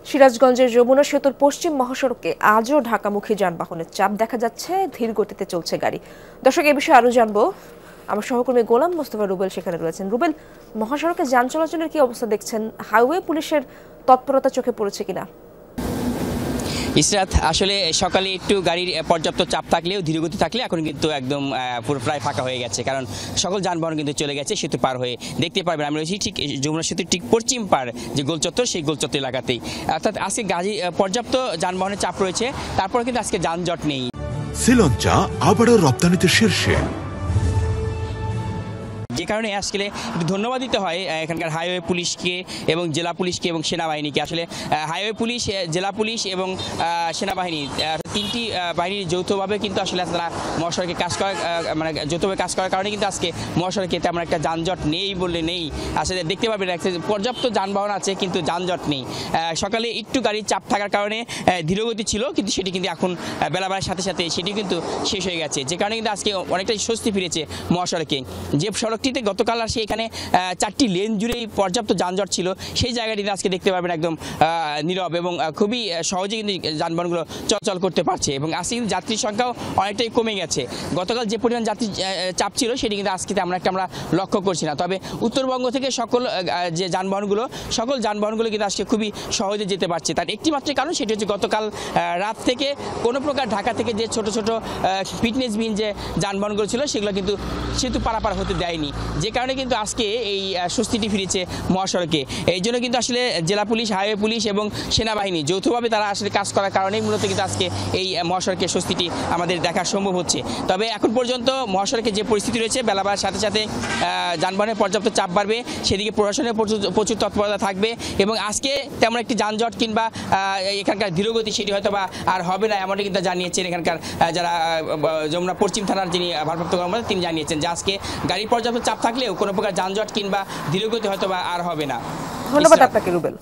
সিরাজগঞ্জের যমুনা সেতুর পশ্চিম মহাসড়কে আজও ঢাকামুখী যানবাহনের চাপ দেখা যাচ্ছে, ধীর গতিতে চলছে গাড়ি। দর্শক, এ বিষয়ে আরো জানবো, আমার সহকর্মী গোলাম মোস্তফা রুবেল সেখানে রয়েছেন। রুবেল, মহাসড়কে যান চলাচলের কি অবস্থা দেখছেন? হাইওয়ে পুলিশের তৎপরতা চোখে পড়েছে কিনা? ইসরাত, আসলে সকালে একটু গাড়ির পর্যাপ্ত চাপ থাকলেও ধীরগতি থাকলে এখন কিন্তু একদম পুরো প্রায় ফাঁকা হয়ে গেছে, কারণ সকল যানবাহন কিন্তু চলে গেছে সেতু পার হয়ে। দেখতে পারবেন আমি রয়েছি ঠিক যমুনা সেতুর ঠিক পশ্চিম পার যে গোলচত্বর, সেই গোলচত্বর এলাকাতেই। অর্থাৎ আজকে গাড়ি পর্যাপ্ত যানবাহনের চাপ রয়েছে, তারপর কিন্তু আজকে যানজট নেই। সিলন চা আবারও রপ্তানিতে শীর্ষে, যে কারণে আজকে একটু ধন্যবাদ দিতে হয় এখানকার হাইওয়ে পুলিশকে এবং জেলা পুলিশকে এবং সেনাবাহিনীকে। আসলে হাইওয়ে পুলিশ, জেলা পুলিশ এবং সেনাবাহিনী, তিনটি বাহিনীর যৌথভাবে কিন্তু আসলে তারা মহাসড়কে কাজ করার যৌথভাবে কাজ করার কারণে কিন্তু আজকে মহাসড়কে তেমন একটা যানজট নেই বললে নেই। আসলে দেখতে পাবেন পর্যাপ্ত যানবাহন আছে কিন্তু যানজট নেই। সকালে একটু গাড়ির চাপ থাকার কারণে ধীরগতি ছিল, কিন্তু সেটি কিন্তু এখন বেলা বাড়ার সাথে সাথে সেটি কিন্তু শেষ হয়ে গেছে, যে কারণে কিন্তু আজকে অনেকটাই স্বস্তি ফিরেছে মহাসড়কে। যে সড়কটিতে গতকাল আসে এখানে 4টি লেন জুড়েই পর্যাপ্ত যানজট ছিল, সেই জায়গাটিতে আজকে দেখতে পাবেন একদম নীরব এবং খুবই সহজে কিন্তু যানবাহনগুলো চলাচল করতে পারছে। এবং আজকে কিন্তু যাত্রীর সংখ্যাও অনেকটাই কমে গেছে। গতকাল যে পরিমাণ যাত্রী চাপ ছিল সেটি কিন্তু আজকে আমরা লক্ষ্য করছি না। তবে উত্তরবঙ্গ থেকে যে যানবাহনগুলো, সকল যানবাহনগুলো কিন্তু আজকে খুবই সহজে যেতে পারছে। তার একটি মাত্র কারণ, সেটি হচ্ছে গতকাল রাত থেকে কোনো প্রকার ঢাকা থেকে যে ছোট ছোট ফিটনেসবিহীন যে যানবাহনগুলো ছিল সেগুলো কিন্তু সেতু পারাপার হতে দেয়নি, যে কারণে কিন্তু আজকে এই স্বস্তিটি ফিরেছে মহাসড়কে। এই জন্য কিন্তু আসলে জেলা পুলিশ, হাইওয়ে পুলিশ এবং সেনাবাহিনী যৌথভাবে তারা আসলে কাজ করার কারণেই মূলত কিন্তু আজকে এই মহাসড়কের স্বস্তিটি আমাদের দেখা সম্ভব হচ্ছে। তবে এখন পর্যন্ত মহাসড়কে যে পরিস্থিতি রয়েছে, বেলা বাড়ার সাথে সাথে যানবাহনের পর্যাপ্ত চাপ বাড়বে, সেদিকে প্রশাসনের প্রচুর তৎপরতা থাকবে এবং আজকে তেমন একটি যানজট কিংবা এখানকার ধীরগতি সেটি হয়তো বা আর হবে না, এমনটি কিন্তু জানিয়েছেন এখানকার যারা যমুনা পশ্চিম থানার যিনি ভারপ্রাপ্ত কর্মকর্তা, তিনি জানিয়েছেন যে আজকে গাড়ির পর্যাপ্ত চাপ থাকলেও কোনো প্রকার যানজট কিংবা ধীরগতি হয়তো বা আর হবে না। ধন্যবাদ আপনাকে রুবেল।